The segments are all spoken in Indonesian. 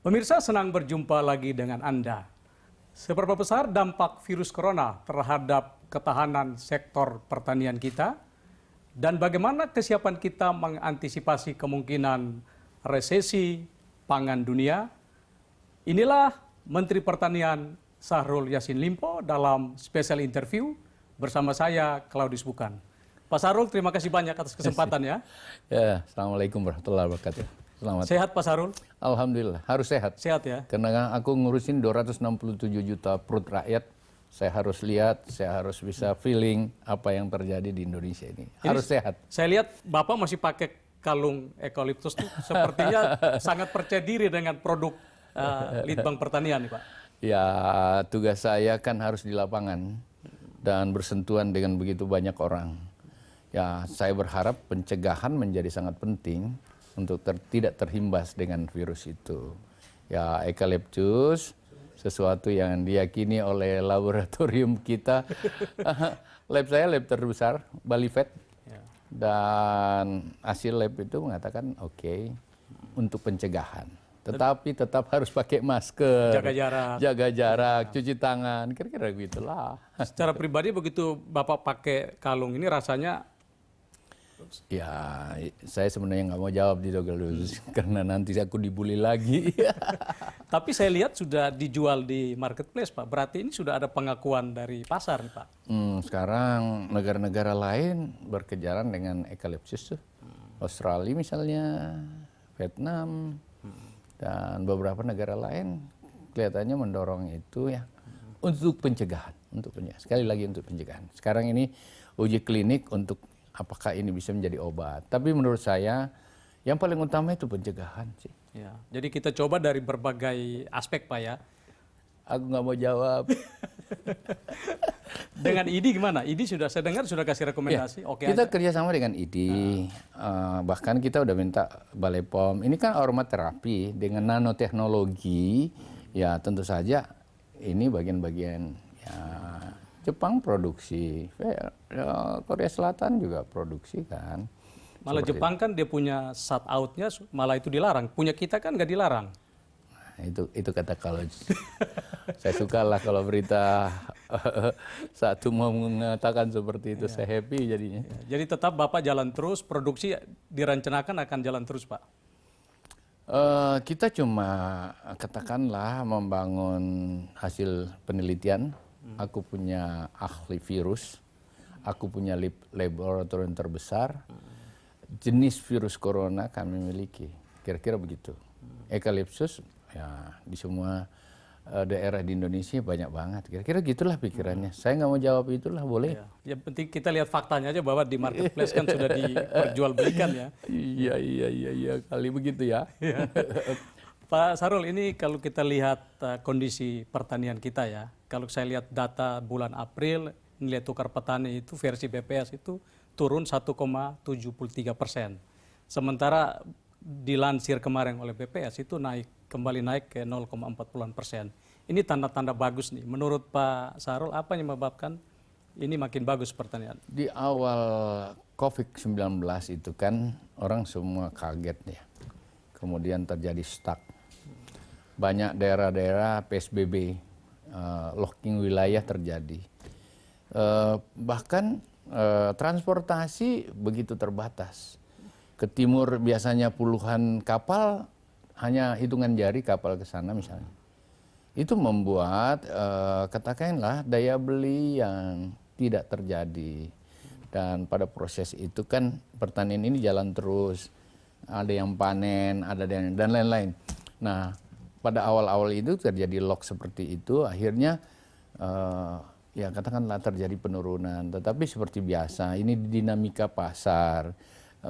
Pemirsa, senang berjumpa lagi dengan Anda. Seberapa besar dampak virus corona terhadap ketahanan sektor pertanian kita? Dan bagaimana kesiapan kita mengantisipasi kemungkinan resesi pangan dunia? Inilah Menteri Pertanian Syahrul Yassin Limpo dalam special interview bersama saya, Claudius Bukan. Pak Syahrul, terima kasih banyak atas kesempatannya. Ya, Assalamualaikum warahmatullahi wabarakatuh. Selamat. Sehat Pak Syahrul? Alhamdulillah, harus sehat. Sehat ya? Karena aku ngurusin 267 juta perut rakyat, saya harus lihat, saya harus bisa feeling apa yang terjadi di Indonesia ini. Harus sehat. Saya lihat Bapak masih pakai kalung eukaliptus tuh, sepertinya sangat percaya diri dengan produk Litbang Pertanian nih Pak. Ya, tugas saya kan harus di lapangan dan bersentuhan dengan begitu banyak orang. Ya, saya berharap pencegahan menjadi sangat penting untuk tidak terhimbas dengan virus itu. Ya, eukaliptus sesuatu yang diyakini oleh laboratorium kita. Lab saya lab terbesar, Bali Vet. Dan hasil lab itu mengatakan oke, untuk pencegahan. Tetapi tetap harus pakai masker, jaga jarak, cuci tangan, kira-kira gitulah. Secara pribadi begitu Bapak pakai kalung ini rasanya? Ya, saya sebenarnya nggak mau jawab di Dogalus karena nanti aku dibully lagi. Tapi saya lihat sudah dijual di marketplace Pak, berarti ini sudah ada pengakuan dari pasar nih Pak. Sekarang negara-negara lain berkejaran dengan eukaliptus tuh. Australia misalnya, Vietnam, dan beberapa negara lain kelihatannya mendorong itu ya untuk pencegahan, sekali lagi untuk pencegahan. Sekarang ini uji klinik untuk apakah ini bisa menjadi obat. Tapi menurut saya yang paling utama itu pencegahan sih. Ya, jadi kita coba dari berbagai aspek Pak ya. Aku nggak mau jawab. Dengan IDI gimana? IDI saya dengar sudah kasih rekomendasi. Ya, oke kita aja. kerjasama dengan IDI, bahkan kita udah minta Balai POM. Ini kan aromaterapi dengan nanoteknologi. Ya tentu saja ini bagian-bagian ya, Jepang produksi, ya, Korea Selatan juga produksi kan. Malah Jepang kan dia punya shut out-nya, malah itu dilarang. Punya kita kan nggak dilarang. Itu kata kalau saya suka lah kalau berita satu mau mengatakan seperti itu, saya happy jadinya. Jadi tetap Bapak jalan terus, produksi direncanakan akan jalan terus Pak? Kita cuma katakanlah membangun hasil penelitian. Aku punya ahli virus, aku punya laboratorium terbesar, jenis virus corona kami miliki, kira-kira begitu. Eukaliptus ya di semua daerah di Indonesia banyak banget, kira-kira gitulah pikirannya. Saya nggak mau jawab itulah, boleh. Ya penting kita lihat faktanya aja bahwa di marketplace kan sudah diperjualbelikan ya. Iya, kali begitu ya. Pak Syahrul, ini kalau kita lihat kondisi pertanian kita ya, kalau saya lihat data bulan April, nilai tukar petani itu versi BPS itu turun 1,73%. Sementara dilansir kemarin oleh BPS itu kembali naik ke 0,40%. Ini tanda-tanda bagus nih. Menurut Pak Syahrul, apa yang menyebabkan ini makin bagus pertanian? Di awal COVID-19 itu kan orang semua kaget ya. Kemudian terjadi stuck. Banyak daerah-daerah PSBB, locking wilayah terjadi. Bahkan transportasi begitu terbatas. Ke timur biasanya puluhan kapal, hanya hitungan jari kapal ke sana misalnya. Itu membuat katakanlah daya beli yang tidak terjadi. Dan pada proses itu kan pertanian ini jalan terus. Ada yang panen, ada yang dan lain-lain. Nah, pada awal-awal itu terjadi lock seperti itu, akhirnya ya katakanlah terjadi penurunan. Tetapi seperti biasa, ini dinamika pasar.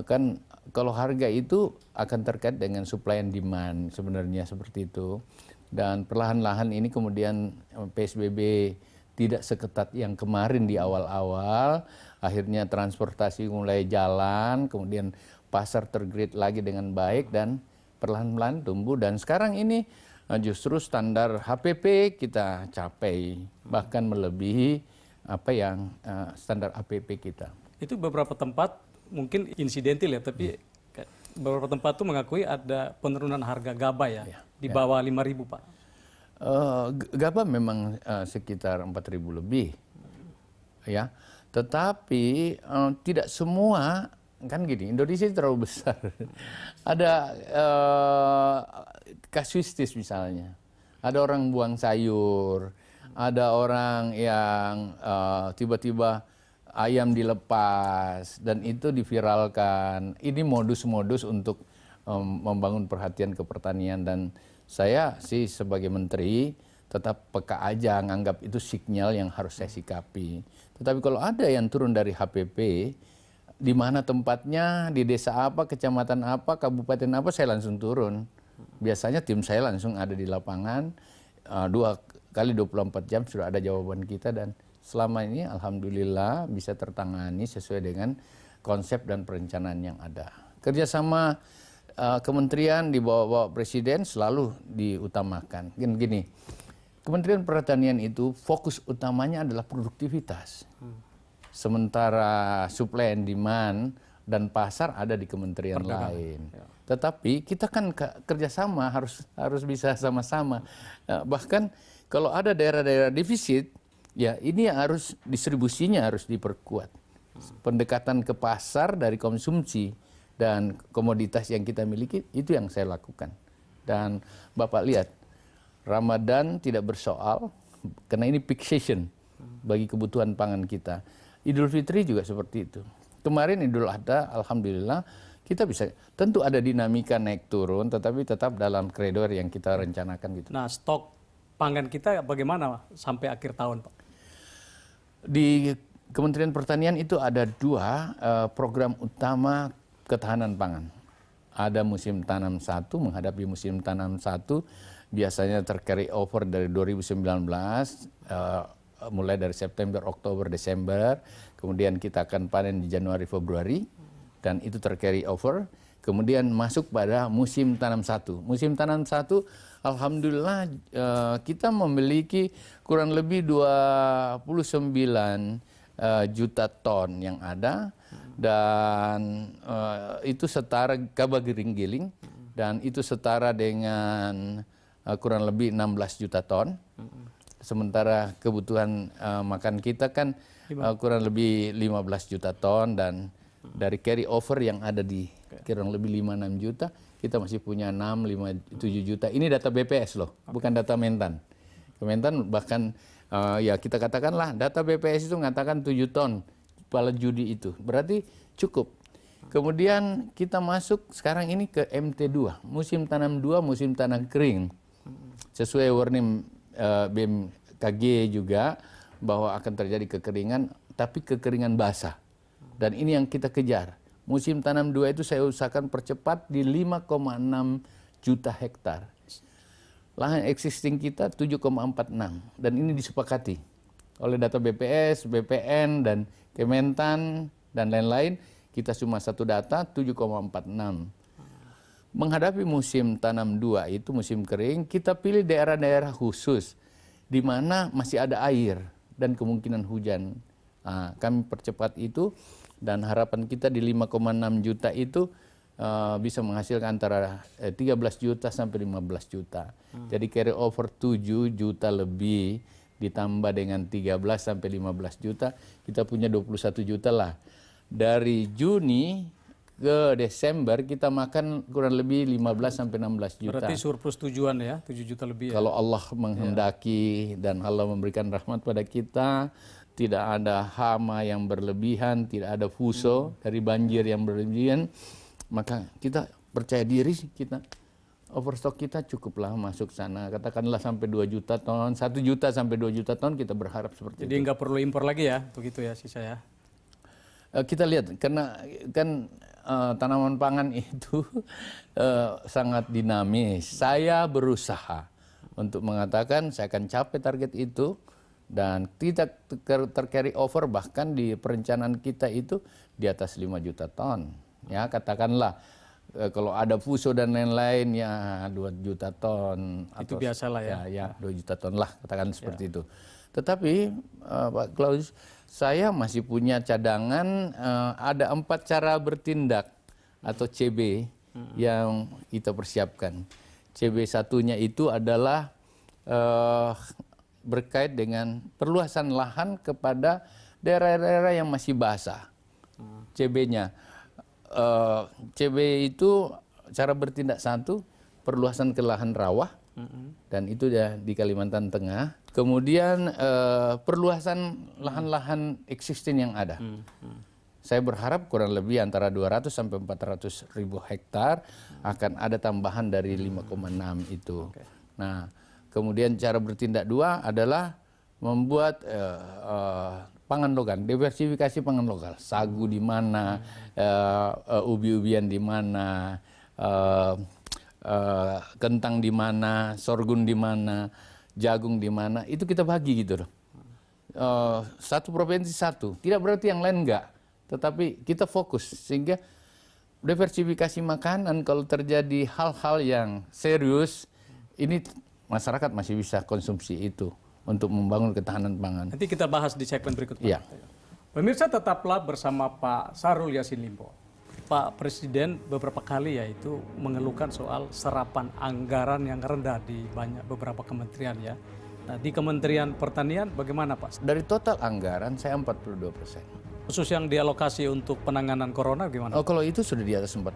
Kan kalau harga itu akan terkait dengan supply and demand sebenarnya seperti itu. Dan perlahan-lahan ini kemudian PSBB tidak seketat yang kemarin di awal-awal, akhirnya transportasi mulai jalan, kemudian pasar tergrid lagi dengan baik dan perlahan-lahan tumbuh, dan sekarang ini justru standar HPP kita capai, bahkan melebihi apa yang standar APP kita. Itu beberapa tempat mungkin insidentil ya, tapi beberapa tempat tuh mengakui ada penurunan harga gabah ya, di bawah 5.000 Pak. Gabah memang sekitar 4.000 lebih, ya. Tetapi tidak semua, kan gini, Indonesia terlalu besar. Ada kasuistis misalnya, ada orang buang sayur, ada orang yang tiba-tiba ayam dilepas dan itu diviralkan. Ini modus-modus untuk membangun perhatian ke pertanian, dan saya sih sebagai menteri tetap peka aja, nganggap itu sinyal yang harus saya sikapi. Tetapi kalau ada yang turun dari HPP, di mana tempatnya, di desa apa, kecamatan apa, kabupaten apa, saya langsung turun. Biasanya tim saya langsung ada di lapangan, 2 kali 24 jam sudah ada jawaban kita, dan selama ini alhamdulillah bisa tertangani sesuai dengan konsep dan perencanaan yang ada. Kerjasama kementerian di bawah Presiden selalu diutamakan. Gini, Kementerian Pertanian itu fokus utamanya adalah produktivitas. Sementara supply and demand dan pasar ada di kementerian lain. Tetapi kita kan kerjasama harus bisa sama-sama. Bahkan kalau ada daerah-daerah defisit, ya ini harus distribusinya harus diperkuat. Pendekatan ke pasar dari konsumsi dan komoditas yang kita miliki, itu yang saya lakukan. Dan Bapak lihat, Ramadan tidak bersoal karena ini peak season bagi kebutuhan pangan kita. Idul Fitri juga seperti itu. Kemarin Idul Adha, alhamdulillah kita bisa, tentu ada dinamika naik turun, tetapi tetap dalam koridor yang kita rencanakan gitu. Nah, stok pangan kita bagaimana sampai akhir tahun, Pak? Di Kementerian Pertanian itu ada 2 program utama ketahanan pangan. Ada musim tanam 1, menghadapi musim tanam 1, biasanya tercarry over dari 2019, mulai dari September, Oktober, Desember, kemudian kita akan panen di Januari, Februari, dan itu tercarry over. Kemudian masuk pada musim tanam 1. Musim tanam 1, alhamdulillah kita memiliki kurang lebih 29 juta ton yang ada, dan itu setara gabah giling-giling, dan itu setara dengan kurang lebih 16 juta ton. Sementara kebutuhan makan kita kan kurang lebih 15 juta ton, dan dari carry over yang ada di kurang lebih 5-6 juta, kita masih punya 6-5-7 juta. Ini data BPS loh, bukan data Mentan. Kementan bahkan ya kita katakanlah data BPS itu mengatakan 7 ton kepala judi itu. Berarti cukup. Kemudian kita masuk sekarang ini ke MT2, musim tanam 2, musim tanam kering. Sesuai warning BMKG juga bahwa akan terjadi kekeringan, tapi kekeringan basah. Dan ini yang kita kejar. Musim tanam 2 itu saya usahakan percepat di 5,6 juta hektar. Lahan existing kita 7,46, dan ini disepakati oleh data BPS, BPN, dan Kementan, dan lain-lain. Kita cuma satu data 7,46. Menghadapi musim tanam 2 itu musim kering, kita pilih daerah-daerah khusus di mana masih ada air dan kemungkinan hujan. Kami percepat itu, dan harapan kita di 5,6 juta itu bisa menghasilkan antara 13 juta sampai 15 juta. Jadi carry over 7 juta lebih ditambah dengan 13 sampai 15 juta, kita punya 21 juta lah. Dari Juni ke Desember kita makan kurang lebih 15 sampai 16 juta. Berarti surplus tujuan ya, 7 juta lebih ya. Kalau Allah menghendaki dan Allah memberikan rahmat pada kita, tidak ada hama yang berlebihan, tidak ada fuso dari banjir yang berlebihan, maka kita percaya diri, kita overstock kita cukuplah masuk sana. Katakanlah sampai 2 juta ton, 1 juta sampai 2 juta ton, kita berharap seperti itu. Jadi nggak perlu impor lagi ya, begitu ya sisa ya. Kita lihat, karena kan tanaman pangan itu sangat dinamis. Saya berusaha untuk mengatakan saya akan capai target itu, dan tidak tercarry over, bahkan di perencanaan kita itu di atas 5 juta ton. Ya, katakanlah kalau ada fuso dan lain-lain ya 2 juta ton. Itu biasalah ya. Ya 2 juta ton lah, katakan seperti itu. Tetapi Pak Klaus, saya masih punya cadangan, ada 4 cara bertindak atau CB yang kita persiapkan. CB1-nya itu adalah berkait dengan perluasan lahan kepada daerah-daerah yang masih basah. CB-nya. CB itu cara bertindak satu, perluasan ke lahan rawa, dan itu ya di Kalimantan Tengah. Kemudian perluasan lahan-lahan existing yang ada. Saya berharap kurang lebih antara 200 sampai 400 ribu hektar akan ada tambahan dari 5,6 itu. Nah, kemudian cara bertindak dua adalah membuat pangan lokal, diversifikasi pangan lokal. Sagu di mana, ubi-ubian di mana, kentang di mana, sorghum di mana, jagung di mana, itu kita bagi gitu loh. Satu provinsi satu, tidak berarti yang lain enggak, tetapi kita fokus sehingga diversifikasi makanan kalau terjadi hal-hal yang serius, ini masyarakat masih bisa konsumsi itu untuk membangun ketahanan pangan. Nanti kita bahas di segmen berikutnya. Iya. Pemirsa, tetaplah bersama Pak Syahrul Yassin Limpo. Pak Presiden beberapa kali yaitu mengeluhkan soal serapan anggaran yang rendah di beberapa kementerian ya. Nah, di Kementerian Pertanian bagaimana Pak? Dari total anggaran saya 42%. Khusus yang dialokasi untuk penanganan corona gimana? Oh, kalau itu sudah di atas 40%.